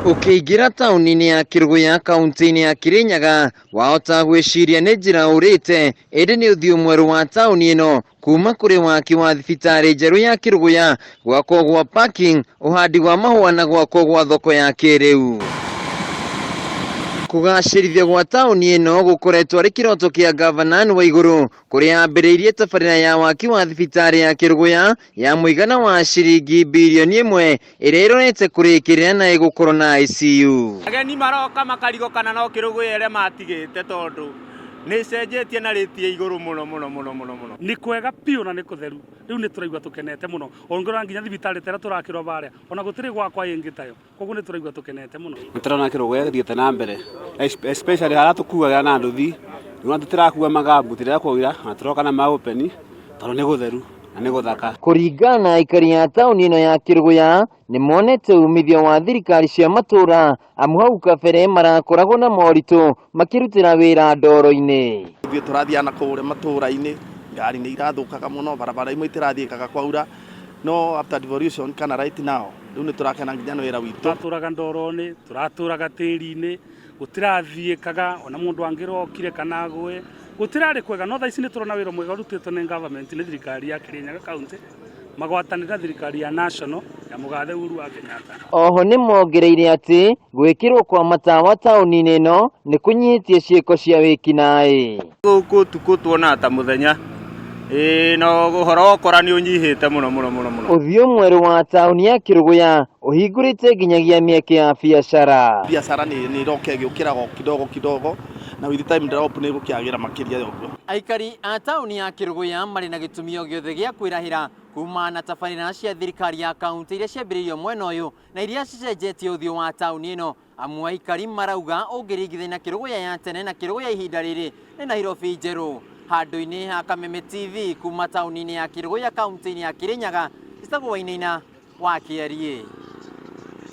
Ukiingira tauni-inĩ ya Kĩrũgũya kaunti-inĩ ya Kirinyaga wahota gwĩciria nĩ njĩra ũrĩte, ĩndĩ nĩ ũthiũ mwerũ wa tauni ĩno kuma kũrĩ waki wa thibitarĩ njerũ ya Kĩrũgũya, gwakwo gwa parking, ũhandi wa mahũa na gwakwo gwa thoko ya kĩrĩu. Kũgacĩrithio gwa tauni ĩno gũkoretwo arĩ kĩroto kĩa Gavana Anne Waigũrũ, kũrĩa ambĩrĩirie tabarĩra ya waki wa thibitarĩ ya Kĩrũgũya ya mũigana wa ciringi birioni 1 ĩrĩa ĩrorete kũrĩkĩrĩra na ĩgũkorwo na ICU. Ageni maroka makarigũkana no Kĩrũgũya ĩrĩa matigĩte tondũ nĩ cenjetie na rĩtie igũrũ mũno. Nĩ kwega piũ na nĩ kũtheru. Rĩu nĩ tũraigua tũkenete mũno. Ongora nginya thibitarĩ tera tũrakĩrwo barĩa. Ona gũtirĩ gwakwa ĩngĩ tayo. Koguo nĩ tũraigua tũkenete mũno. Nĩ tũrona Kĩrũgũya gĩthiĩte na mbere. Especially harĩa tũkuaga na nduthi. Nĩ tũtirakua magambu tirĩa kwaura na tũroka na maopeni tondũ nĩ gũtheru na nĩ gũthaka. Kũringana na aikari a tauni ĩno ya Kĩrũgũya nĩ monete umithio wa thirikari cia matũra, amu hau kabere marakoragwo na moritũ makĩrutĩra wĩra ndoro-inĩ. Ithuĩ tũrathiana kũrĩa matũra-inĩ, ngari nĩ irathũkaga mũno, barabara imwe itirathiĩkaga kwaura, no after devolution kana right now rĩu nĩ tũrakena nginya wĩra witũ. Tũratũraga ndoro-inĩ, tũratũraga tĩri-inĩ, gũtirathiĩkaga ona mũndũ angĩrokire kana agwe, gũtirarĩ kwega. No thaa ici nĩ tũrona wĩra mwega ũrutĩtwo nĩ government, nĩ thirikari ya Kirinyaga kaunti magwatanĩra thirikari ya national ya mũgathe Uhuru wa Kenyatta. Oho nĩ mongereire atĩ gwĩkĩrwo kwa matawa tauni-inĩ ĩno nĩ kũnyihĩtie ciĩko cia wĩkinaĩ. Gũkũ tukũ tuona ta mũthenya no ũhoro wa ũkora nĩ ũnyihĩte mũno. Ũthiũ mwerũ wa tauni ya Kĩrũgũya ũhingũrĩte nginyagia mĩeke ya biacara. Biacara nĩ ĩroka ĩgĩũkĩra kidogo na with time drop nĩ gũkĩagĩra makĩria yoguo. Aikari a tauni ya Kĩrũgũya marĩ na gĩtũmi o gĩothe gĩa kwĩrahĩra kuma na tabarĩra cia thirikari ya kaunti iria ciambĩrĩirio mwena ũyũ na iria cicenjetie ũthiũ wa tauni ĩno, amu aikari marauga ũngĩringithania na Kĩrũgũya ya tene na Kĩrũgũya ihinda rĩrĩ nĩ Nairobi njerũ. Handũ-inĩ ha Kameme TV kuma tauni-inĩ ya Kĩrũgũya kaunti-inĩ ya Kirinyaga, Icagũ Wainaina wa KRA.